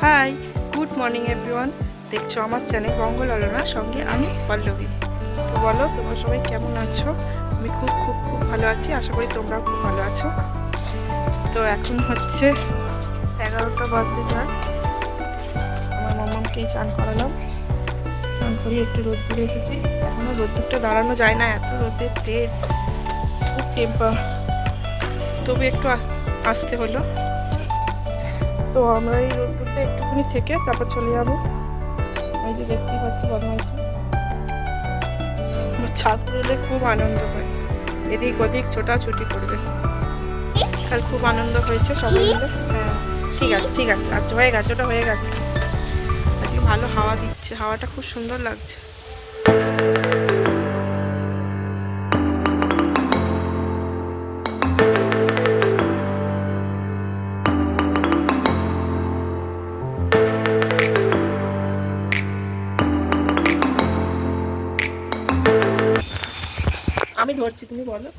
High, good morning everyone. দেখছো আমার channel বঙ্গললনা, সঙ্গে আমি পল্লবী। তো বলো, তোমরা সবাই কেমন আছো? আমি খুব খুব খুব ভালো আছি, আশা করি তোমরাও খুব ভালো আছো। তো এখন হচ্ছে 11টা বাজতে যায়। আমার মামামকেই চান করালাম, চান করিয়ে একটু রোদ্দুরে এসেছি। এখনও রোদ্দুরটা দাঁড়ানো যায় না, এত রোদের তেজ, খুব টেম্পার। তবু একটু আসতে হলো। তো আমরা এই রোদ্দুরটা একটুখানি থেকে তারপর চলে যাবো। এই যে দেখতেই পাচ্ছি বদমাইশি, ছাদ তুললে খুব আনন্দ হয়, এদিক ওদিক ছোটাছুটি করবে। কাল খুব আনন্দ হয়েছে সবাই মিলে। হ্যাঁ ঠিক আছে ঠিক আছে, আচ্ছা হয়ে গেছে, ওটা হয়ে গেছে। আজকে ভালো হাওয়া দিচ্ছে, হাওয়াটা খুব সুন্দর লাগছে। আমি ধরছি, তুমি বলো।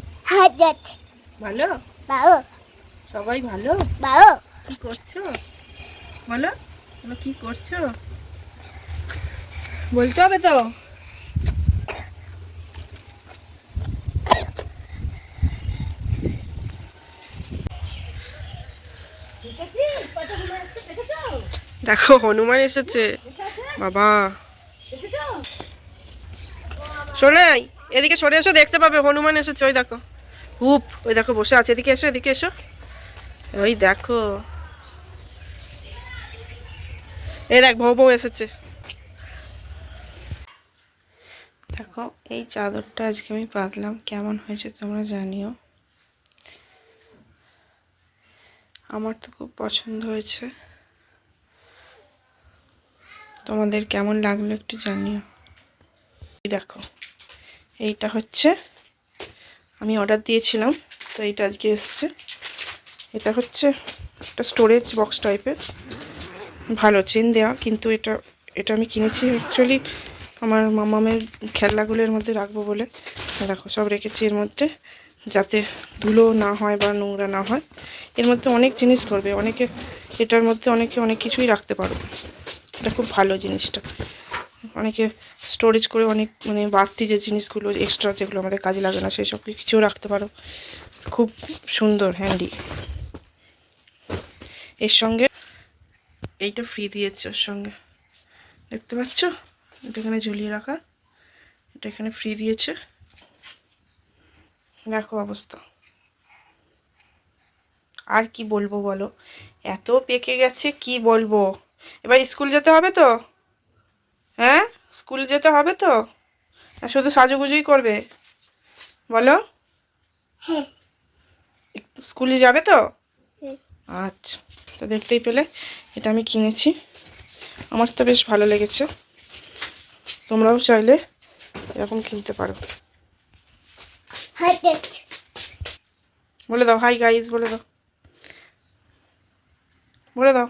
ভালো, সবাই ভালো। কি করছো বলো, বলো কি করছো, বলতে হবে তো। দেখো হনুমান এসেছে বাবা। শোনাই, এদিকে সরে এসো, দেখতে পাবে হনুমান এসেছে। ওই দেখো হুপ, ওই দেখো বসে আছে। এদিকে এসো, এদিকে এসো, ওই দেখো। এই দেখ বউ বউ এসেছে। দেখো এই চাদরটা আজকে আমি পাতলাম, কেমন হয়েছে তোমরা জানিও। আমার তো খুব পছন্দ হয়েছে, তোমাদের কেমন লাগলো একটু জানিও। দেখো এইটা হচ্ছে, আমি অর্ডার দিয়েছিলাম, তো এইটা আজকে এসছে। এটা হচ্ছে একটা স্টোরেজ বক্স টাইপের, ভালো চেন দেওয়া, কিন্তু এটা এটা আমি কিনেছি অ্যাকচুয়ালি আমার মামামের খেলনাগুলোর মধ্যে রাখবো বলে। দেখো সব রেখেছি এর মধ্যে, যাতে ধুলো না হয় বা নোংরা না হয়। এর মধ্যে অনেক জিনিস ধরবে, অনেকে এটার মধ্যে অনেকে অনেক কিছুই রাখতে পারো। এটা খুব ভালো জিনিসটা, অনেকে স্টোরেজ করে অনেক মানে বাড়তি যে জিনিসগুলো এক্সট্রা যেগুলো আমাদের কাজে লাগে না সেই সব কিছুও রাখতে পারো। খুব সুন্দর হ্যান্ডি। এর সঙ্গে এইটা ফ্রি দিয়েছে ওর সঙ্গে, দেখতে পাচ্ছ, এটা এখানে ঝুলিয়ে রাখা, এটা এখানে ফ্রি দিয়েছে। দেখো অবস্থা, আর কি বলবো বলো, এত পেকে গেছে কি বলবো। এবার স্কুল যেতে হবে তো, হ্যাঁ স্কুল যেতে হবে তো, না শুধু সাজুগুজুই করবে বলো। হ্যাঁ, স্কুলে যাবে তো? আচ্ছা, তো দেখতেই পেলে এটা আমি কিনেছি, আমার তো বেশ ভালো লেগেছে। তোমরাও চাইলে এরকম কিনতে পারো। বলে দাও হাই গাইজ, বলে দাও, বলে দাও।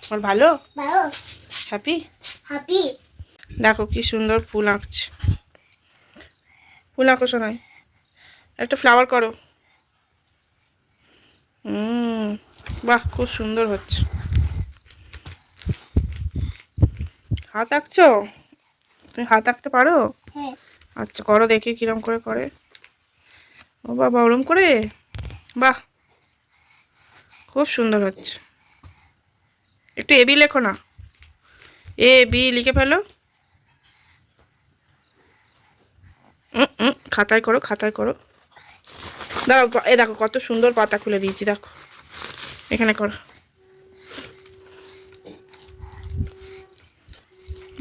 আমার ভালো, হ্যাপি। দেখো কি সুন্দর ফুল আঁকছে, ফুল আঁকো শোনায়, একটা ফ্লাওয়ার করো। বাহ খুব সুন্দর হচ্ছে। হাত আঁকছো, তুমি হাত আঁকতে পারো? আচ্ছা করো দেখি কিরম করে করে। ও বাবা ওরম করে, বাহ খুব সুন্দর হচ্ছে। একটু এবি লেখো না, এ বি লিখে ফেলো। খাতায় করো, খাতায় করো। দাঁড়াও, এ দেখো কত সুন্দর পাতা খুলে দিয়েছি, দেখো এখানে করো।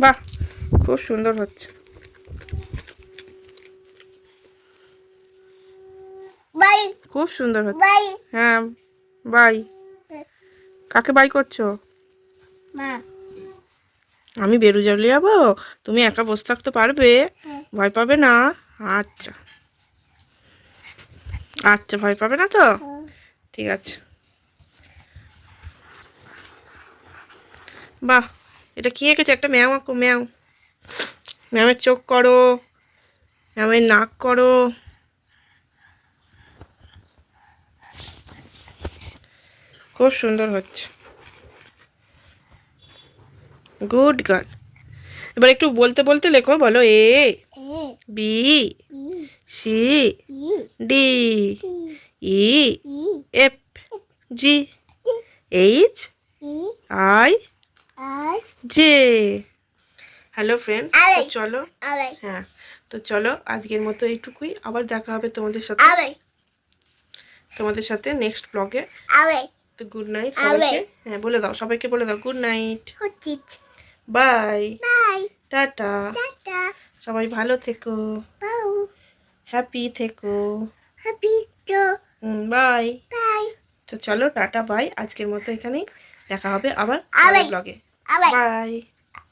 বাহ খুব সুন্দর হচ্ছে। খুব সুন্দর হচ্ছে। হ্যাঁ বাই। কাকে বাই করছো? আমি বেরু চলে যাবো, তুমি একা বসে থাকতে পারবে? ভয় পাবে না? আচ্ছা আচ্ছা, ভয় পাবে না তো, ঠিক আছে। বাহ এটা কি এঁকেছে, একটা ম্যাও আঁকো, ম্যাও, ম্যামের চোখ করো, ম্যামের নাক করো। খুব সুন্দর হচ্ছে। Good girl. এবার একটু বলতে বলতে লেখো, বলো A B C D E F G H I J. Hello friends, তো চলো, হ্যাঁ তো চলো আজকের মতো এইটুকুই। আবার দেখা হবে তোমাদের সাথে নেক্সট ব্লগে। তো গুড নাইট সবাইকে। হ্যাঁ বলে দাও, সবাইকে বলে দাও গুড নাইট, বাই, টাটা। সবাই ভালো থেকো, হ্যাপি থেকো, বাই। তো চলো টাটা বাই, আজকের মতো এখানেই দেখা হবে আবার ব্লগে। বাই।